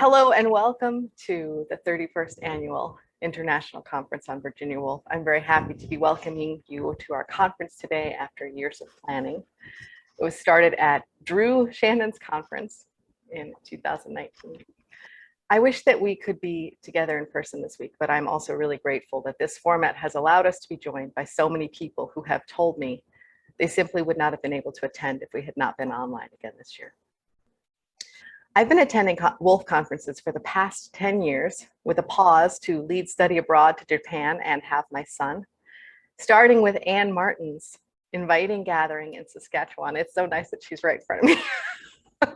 Hello and welcome to the 31st Annual International Conference on Virginia Woolf. I'm very happy to be welcoming you to our conference today after years of planning. It was started at Drew Shannon's conference in 2019. I wish that we could be together in person this week, but I'm also really grateful that this format has allowed us to be joined by so many people who have told me they simply would not have been able to attend if we had not been online again this year. I've been attending Woolf conferences for the past 10 years with a pause to lead study abroad to Japan and have my son, starting with Anne Martin's inviting gathering in Saskatchewan. It's so nice that she's right in front of me.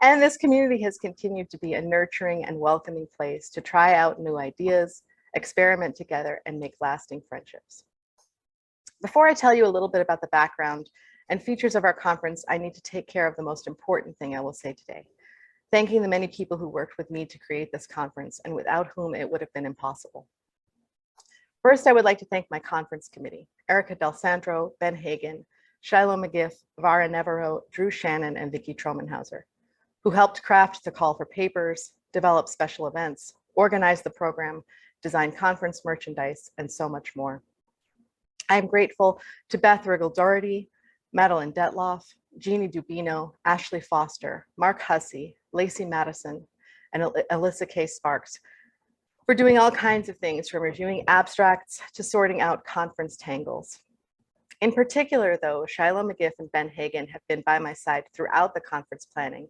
And this community has continued to be a nurturing and welcoming place to try out new ideas, experiment together, and make lasting friendships. Before I tell you a little bit about the background and features of our conference, I need to take care of the most important thing I will say today, thanking the many people who worked with me to create this conference and without whom it would have been impossible. First, I would like to thank my conference committee, Erica Del Sandro, Ben Hagan, Shiloh McGiff, Vara Neverow, Drew Shannon, and Vicki Tromenhauser, who helped craft the call for papers, develop special events, organize the program, design conference merchandise, and so much more. I am grateful to Beth Riggle-Doherty, Madeline Detloff, Jeannie Dubino, Ashley Foster, Mark Hussey, Lacey Madison, and Alyssa K. Sparks for doing all kinds of things, from reviewing abstracts to sorting out conference tangles. In particular, though, Shiloh McGiff and Ben Hagan have been by my side throughout the conference planning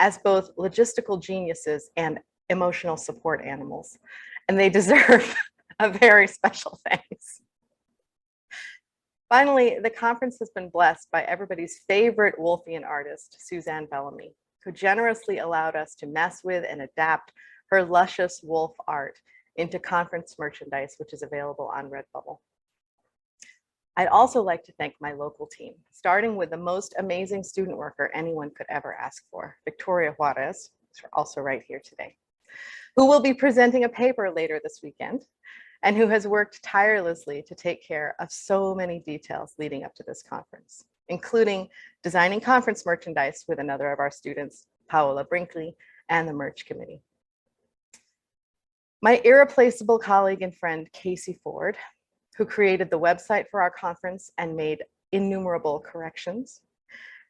as both logistical geniuses and emotional support animals, and they deserve a very special thanks. Finally, the conference has been blessed by everybody's favorite Woolfian artist, Suzanne Bellamy, who generously allowed us to mess with and adapt her luscious Woolf art into conference merchandise, which is available on Redbubble. I'd also like to thank my local team, starting with the most amazing student worker anyone could ever ask for, Victoria Juarez, who's also right here today, who will be presenting a paper later this weekend, and who has worked tirelessly to take care of so many details leading up to this conference, including designing conference merchandise with another of our students, Paola Brinkley, and the merch committee. My irreplaceable colleague and friend, Casey Ford, who created the website for our conference and made innumerable corrections,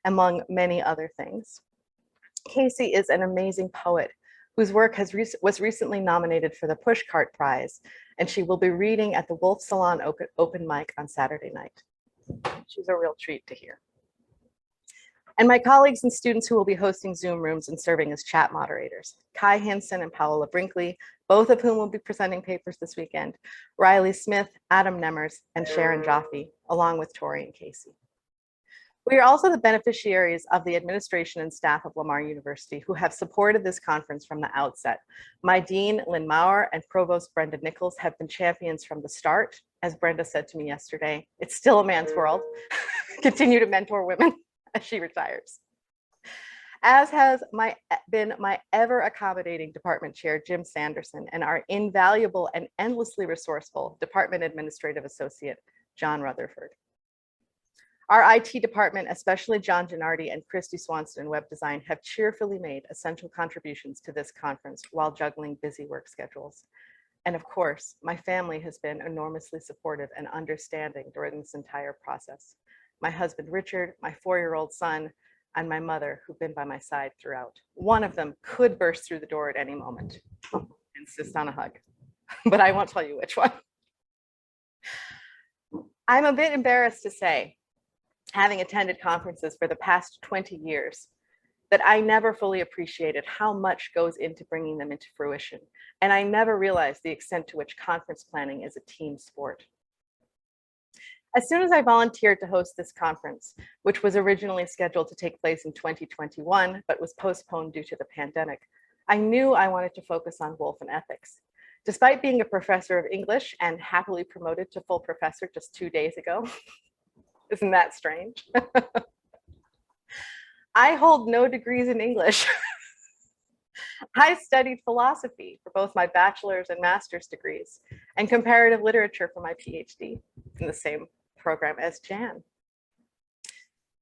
among many other things. Casey is an amazing poet whose work was recently nominated for the Pushcart Prize, and she will be reading at the Woolf Salon open mic on Saturday night. She's a real treat to hear. And my colleagues and students who will be hosting Zoom rooms and serving as chat moderators, Kai Hinson and Paola Brinkley, both of whom will be presenting papers this weekend, Riley Smith, Adam Nemmers, and Sharon Jaffe, along with Tori and Casey. We are also the beneficiaries of the administration and staff of Lamar University, who have supported this conference from the outset. My dean, Lynn Maurer, and provost Brenda Nichols have been champions from the start. As Brenda said to me yesterday, it's still a man's world. Continue to mentor women as she retires. As has been my ever accommodating department chair, Jim Sanderson, and our invaluable and endlessly resourceful department administrative associate, John Rutherford. Our IT department, especially John Gennardi and Christy Swanson in web design, have cheerfully made essential contributions to this conference while juggling busy work schedules. And of course, my family has been enormously supportive and understanding during this entire process. My husband, Richard, my 4-year-old son, and my mother, who've been by my side throughout. One of them could burst through the door at any moment. Insist on a hug, but I won't tell you which one. I'm a bit embarrassed to say, having attended conferences for the past 20 years, that I never fully appreciated how much goes into bringing them into fruition. And I never realized the extent to which conference planning is a team sport. As soon as I volunteered to host this conference, which was originally scheduled to take place in 2021, but was postponed due to the pandemic, I knew I wanted to focus on Woolf and Ethics. Despite being a professor of English and happily promoted to full professor just 2 days ago, isn't that strange? I hold no degrees in English. I studied philosophy for both my bachelor's and master's degrees, and comparative literature for my PhD in the same program as Jan.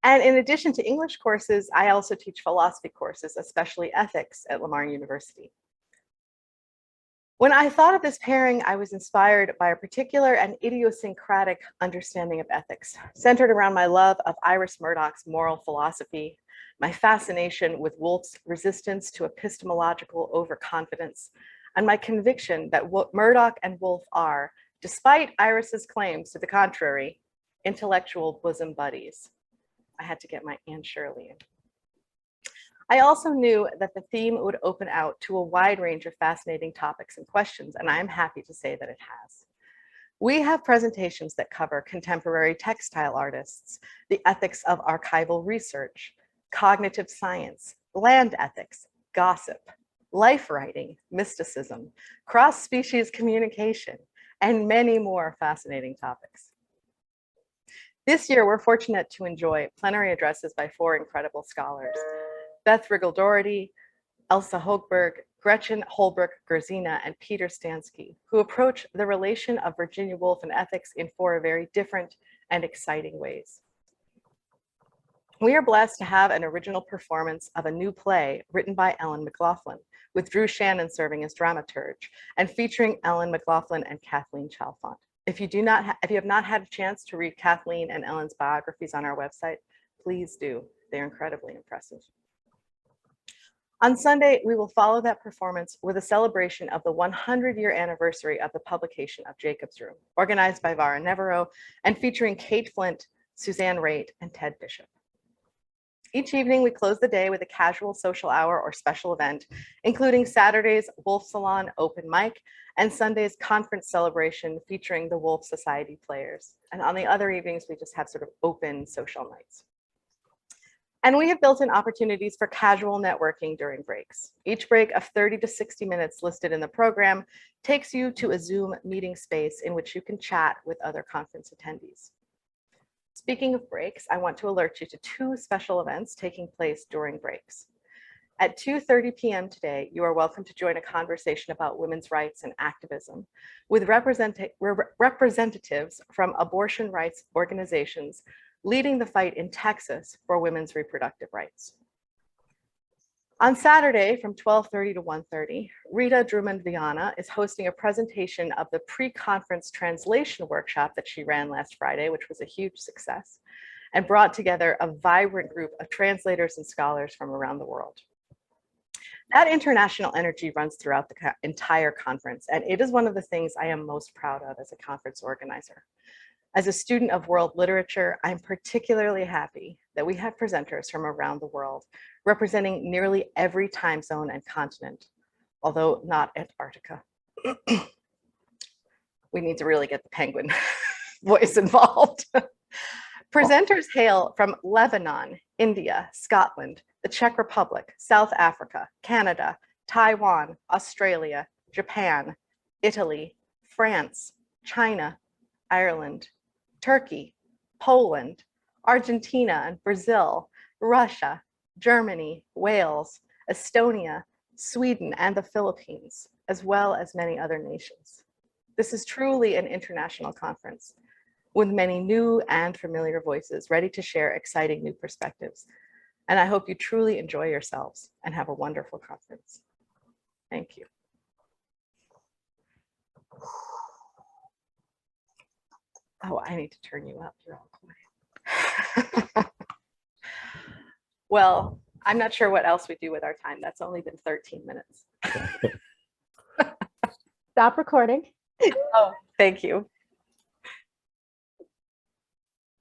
And in addition to English courses, I also teach philosophy courses, especially ethics at Lamar University. When I thought of this pairing, I was inspired by a particular and idiosyncratic understanding of ethics, centered around my love of Iris Murdoch's moral philosophy, my fascination with Woolf's resistance to epistemological overconfidence, and my conviction that what Murdoch and Woolf are, despite Iris's claims to the contrary, intellectual bosom buddies. I had to get my Anne Shirley in. I also knew that the theme would open out to a wide range of fascinating topics and questions, and I'm happy to say that it has. We have presentations that cover contemporary textile artists, the ethics of archival research, cognitive science, land ethics, gossip, life writing, mysticism, cross-species communication, and many more fascinating topics. This year, we're fortunate to enjoy plenary addresses by 4 incredible scholars: Beth Riggle-Doherty, Elsa Hochberg, Gretchen Holbrook-Gerzina, and Peter Stansky, who approach the relation of Virginia Woolf and ethics in 4 very different and exciting ways. We are blessed to have an original performance of a new play written by Ellen McLaughlin, with Drew Shannon serving as dramaturge, and featuring Ellen McLaughlin and Kathleen Chalfant. If you have not had a chance to read Kathleen and Ellen's biographies on our website, please do. They're incredibly impressive. On Sunday, we will follow that performance with a celebration of the 100-year anniversary of the publication of Jacob's Room, organized by Vara Neverow and featuring Kate Flint, Suzanne Raitt, and Ted Bishop. Each evening, we close the day with a casual social hour or special event, including Saturday's Woolf Salon open mic and Sunday's conference celebration featuring the Woolf Society players. And on the other evenings, we just have sort of open social nights. And we have built in opportunities for casual networking during breaks. Each break of 30 to 60 minutes listed in the program takes you to a Zoom meeting space in which you can chat with other conference attendees. Speaking of breaks, I want to alert you to 2 special events taking place during breaks. At 2:30 p.m. today, you are welcome to join a conversation about women's rights and activism with representatives from abortion rights organizations leading the fight in Texas for women's reproductive rights. On Saturday from 12:30 to 1:30, Rita Drummond-Viana is hosting a presentation of the pre-conference translation workshop that she ran last Friday, which was a huge success, and brought together a vibrant group of translators and scholars from around the world. That international energy runs throughout the entire conference, and it is one of the things I am most proud of as a conference organizer. As a student of world literature, I'm particularly happy that we have presenters from around the world, representing nearly every time zone and continent, although not Antarctica. We need to really get the penguin voice involved. Presenters hail from Lebanon, India, Scotland, the Czech Republic, South Africa, Canada, Taiwan, Australia, Japan, Italy, France, China, Ireland, Turkey, Poland, Argentina and Brazil, Russia, Germany, Wales, Estonia, Sweden, and the Philippines, as well as many other nations. This is truly an international conference with many new and familiar voices ready to share exciting new perspectives. And I hope you truly enjoy yourselves and have a wonderful conference. Thank you. Oh, I need to turn you up. You're all quiet. Well, I'm not sure what else we do with our time. That's only been 13 minutes. Stop recording. Oh, thank you.